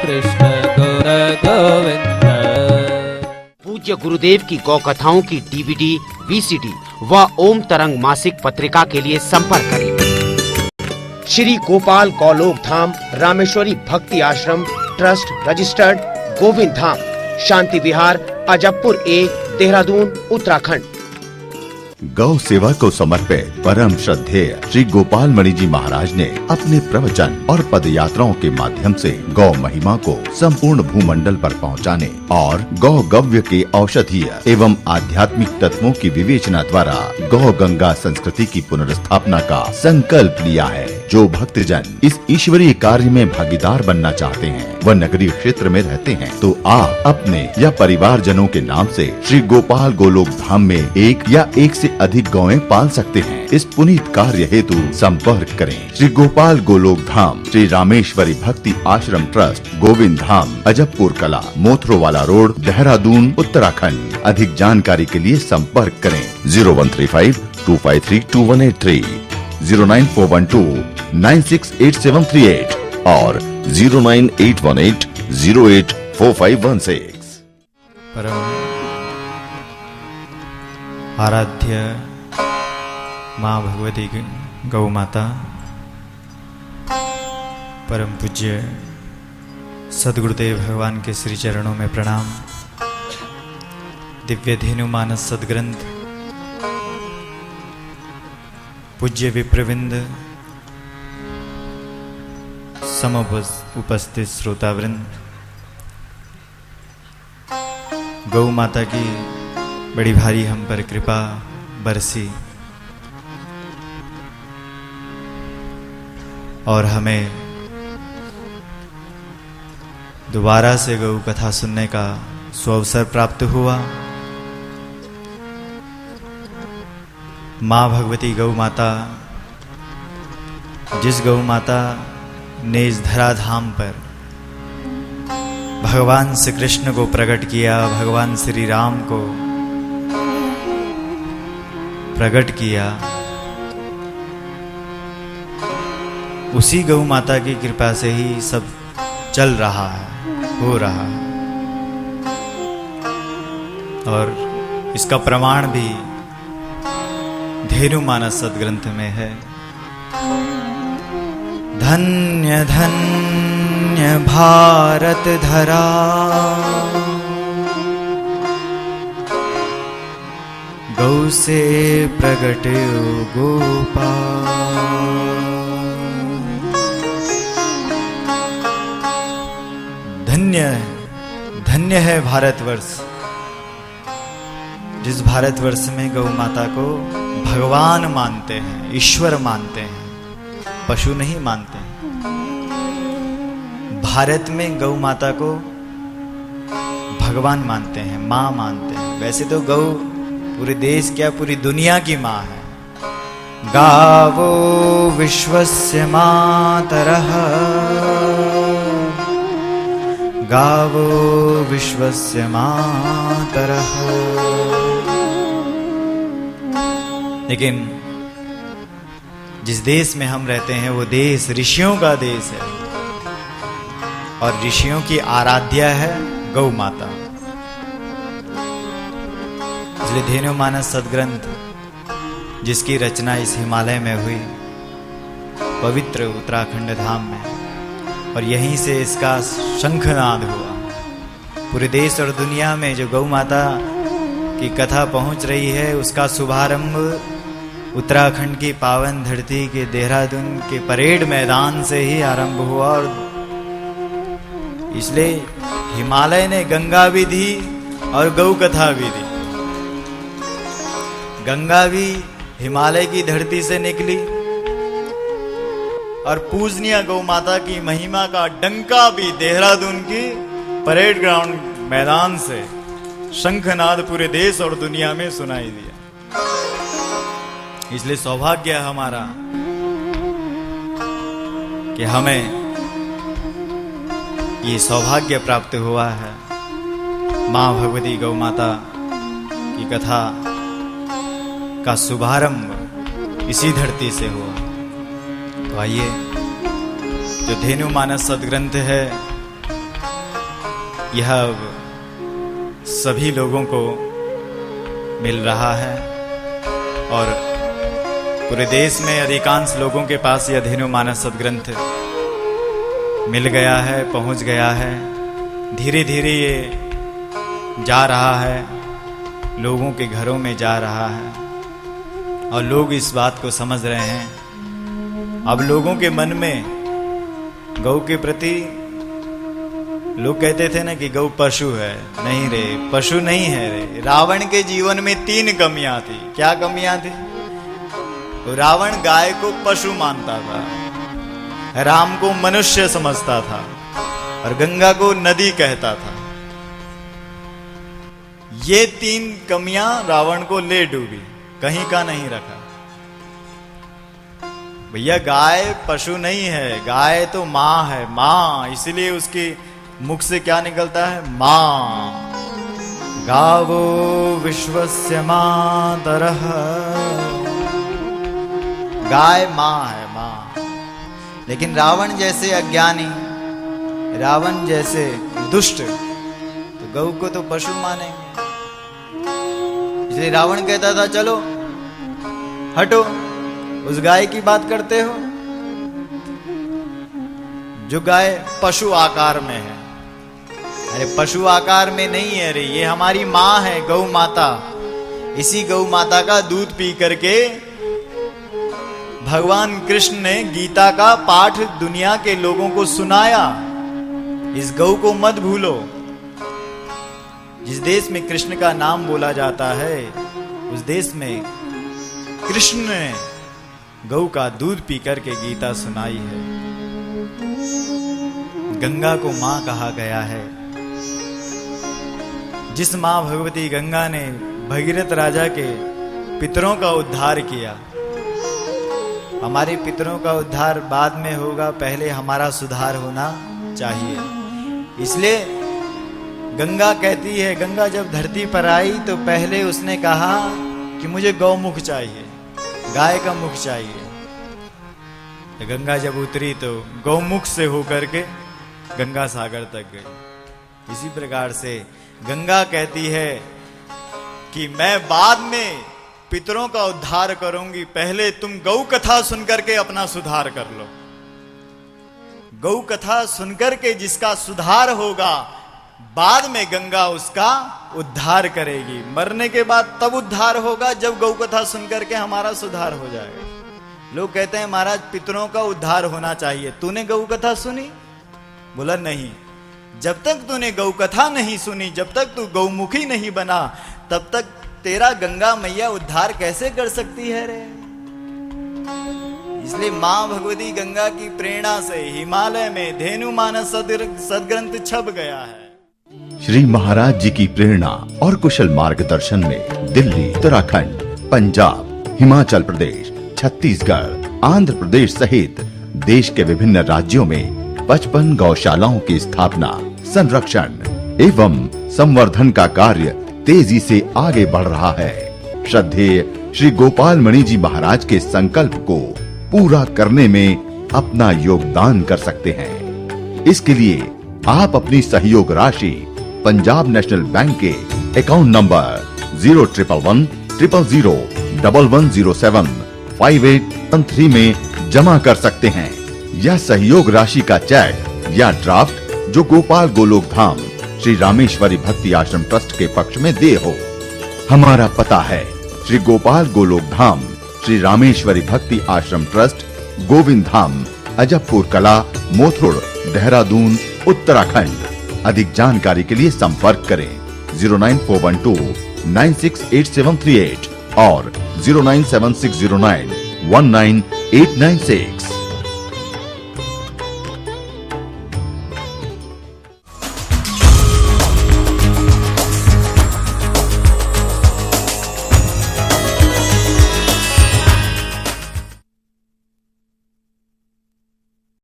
कृष्ण गौर गोविंद। पूज्य गुरुदेव की गौ कथाओं की DVD, VCD व ओम तरंग मासिक पत्रिका के लिए संपर्क करें। श्री गोपाल गौलोक धाम रामेश्वरी भक्ति आश्रम trust registered, Govind Dham, Shanti Vihar, Ajabpur A, Dehradun, Uttarakhand. गौ सेवा को समर्पित परम श्रद्धेय श्री गोपाल मणि जी महाराज ने अपने प्रवचन और पद यात्राओं के माध्यम से गौ महिमा को संपूर्ण भूमंडल पर पहुंचाने और गौ गव्य के औषधीय एवं आध्यात्मिक तत्वों की विवेचना द्वारा गौ गंगा संस्कृति की पुनर्स्थापना का संकल्प लिया है। जो भक्तजन इस ईश्वरीय कार्य में भागीदार बनना चाहते हैं व नगरीय क्षेत्र में रहते हैं तो आप अपने या परिवार जनों के नाम से श्री गोपाल गोलोक धाम में एक या एक से अधिक गौएं पाल सकते हैं। इस पुनीत कार्य हेतु संपर्क करें। श्री गोपाल गोलोक धाम, श्री रामेश्वरी भक्ति आश्रम ट्रस्ट, गोविंद धाम, अजबपुर कला, मोथरोवाला रोड, देहरादून, उत्तराखंड। अधिक जानकारी के लिए संपर्क करें 0135 253 2183, 09412 968738 और 09818 084516। परम आराध्य माँ भगवती गौ माता, परम पूज्य सद्गुरुदेव भगवान के श्री चरणों में प्रणाम। दिव्य धेनु मानस सदग्रंथ, पूज्य विप्रविंद, उपस्थित श्रोतावृंद, गौ माता की बड़ी भारी हम पर कृपा बरसी और हमें दोबारा से गौ कथा सुनने का सुअवसर प्राप्त हुआ। माँ भगवती गौ माता, जिस गौ माता ने इस धराधाम पर भगवान श्री कृष्ण को प्रकट किया, भगवान श्री राम को प्रकट किया, उसी गौ माता की कृपा से ही सब चल रहा है, हो रहा है। और इसका प्रमाण भी धेनु मानस सदग्रंथ में है। धन्य धन्य भारत धरा, गौ से प्रगटे गोपाल। धन्य धन्य है भारतवर्ष, जिस भारतवर्ष में गौ माता को भगवान मानते हैं, ईश्वर मानते हैं, पशु नहीं मानते हैं। भारत में गौ माता को भगवान मानते हैं, माँ मानते हैं। वैसे तो गौ पूरे देश क्या पूरी दुनिया की माँ है। गावो विश्वस्य मातरः, गावो विश्वस्य मातरः। लेकिन जिस देश में हम रहते हैं वो देश ऋषियों का देश है और ऋषियों की आराध्या है गौ माता। इसलिए धेनु मानस सदग्रंथ, जिसकी रचना इस हिमालय में हुई, पवित्र उत्तराखंड धाम में, और यहीं से इसका शंखनाद हुआ। पूरे देश और दुनिया में जो गौ माता की कथा पहुंच रही है, उसका शुभारंभ उत्तराखंड की पावन धरती के देहरादून के परेड मैदान से ही आरंभ हुआ। और इसलिए हिमालय ने गंगा भी दी और गौ कथा भी दी। गंगा भी हिमालय की धरती से निकली और पूजनीय गौ माता की महिमा का डंका भी देहरादून की परेड ग्राउंड मैदान से शंखनाद पूरे देश और दुनिया में सुनाई दिया। इसलिए सौभाग्य है हमारा कि हमें ये सौभाग्य प्राप्त हुआ है। माँ भगवती गौ माता की कथा का शुभारंभ इसी धरती से हुआ। तो आइए, जो धेनु मानस सदग्रंथ है यह अब सभी लोगों को मिल रहा है और पूरे देश में अधिकांश लोगों के पास यह धेनुमानस सद्ग्रंथ मिल गया है, पहुंच गया है। धीरे धीरे ये जा रहा है, लोगों के घरों में जा रहा है और लोग इस बात को समझ रहे हैं। अब लोगों के मन में गौ के प्रति, लोग कहते थे ना कि गौ पशु है, नहीं रे, पशु नहीं है रे। रावण के जीवन में 3 कमियां थी। क्या कमियां थी? तो रावण गाय को पशु मानता था, राम को मनुष्य समझता था और गंगा को नदी कहता था। ये 3 कमियां रावण को ले डूबी, कहीं का नहीं रखा। भैया गाय पशु नहीं है, गाय तो मां है, मां। इसलिए उसके मुख से क्या निकलता है? मां। गावो विश्वस्य मातरः। गाय मां है, मां। लेकिन रावण जैसे अज्ञानी, रावण जैसे दुष्ट तो गौ को तो पशु मानेंगे। इसलिए रावण कहता था चलो हटो, उस गाय की बात करते हो जो गाय पशु आकार में है। अरे पशु आकार में नहीं है रे, ये हमारी मां है, गौ माता। इसी गौ माता का दूध पी करके भगवान कृष्ण ने गीता का पाठ दुनिया के लोगों को सुनाया। इस गौ को मत भूलो। जिस देश में कृष्ण का नाम बोला जाता है, उस देश में कृष्ण ने गौ का दूध पी करके गीता सुनाई है। गंगा को मां कहा गया है। जिस मां भगवती गंगा ने भगीरथ राजा के पितरों का उद्धार किया। हमारे पितरों का उद्धार बाद में होगा, पहले हमारा सुधार होना चाहिए। इसलिए गंगा कहती है, गंगा जब धरती पर आई तो पहले उसने कहा कि मुझे गौमुख चाहिए, गाय का मुख चाहिए। गंगा जब उतरी तो गौमुख से होकर के गंगा सागर तक गई। इसी प्रकार से गंगा कहती है कि मैं बाद में पितरों का उद्धार करूंगी, पहले तुम गौ कथा सुनकर के अपना सुधार कर लो। गौ कथा सुनकर के जिसका सुधार होगा, बाद में गंगा उसका उद्धार करेगी। मरने के बाद तब उद्धार होगा जब गौ कथा सुनकर के हमारा सुधार हो जाएगा। लोग कहते हैं महाराज पितरों का उद्धार होना चाहिए, तूने गौ कथा सुनी? बोला नहीं। जब तक तूने गौ कथा नहीं सुनी, जब तक तू गौमुखी नहीं बना, तब तक तेरा गंगा मैया उद्धार कैसे कर सकती है रे? इसलिए मां भगवती गंगा की प्रेरणा से हिमालय में धेनुमानस सद्ग्रंथ छप गया है। श्री महाराज जी की प्रेरणा और कुशल मार्गदर्शन में दिल्ली, उत्तराखंड, पंजाब, हिमाचल प्रदेश, छत्तीसगढ़, आंध्र प्रदेश सहित देश के विभिन्न राज्यों में 55 गौशालाओं की स्थापना, संरक्षण एवं संवर्धन का कार्य तेजी से आगे बढ़ रहा है। श्रद्धेय श्री गोपाल मणि जी महाराज के संकल्प को पूरा करने में अपना योगदान कर सकते हैं। इसके लिए आप अपनी सहयोग राशि पंजाब नेशनल बैंक के अकाउंट नंबर 0110011075813 में जमा कर सकते हैं। यह सहयोग राशि का चेक या ड्राफ्ट जो गोपाल गोलोक धाम श्री रामेश्वरी भक्ति आश्रम ट्रस्ट के पक्ष में दे हो। हमारा पता है श्री गोपाल गोलोक धाम श्री रामेश्वरी भक्ति आश्रम ट्रस्ट, गोविंद धाम, अजबपुर कला, मोथुड़, देहरादून, उत्तराखंड। अधिक जानकारी के लिए संपर्क करें 09412968738 और 09760919896।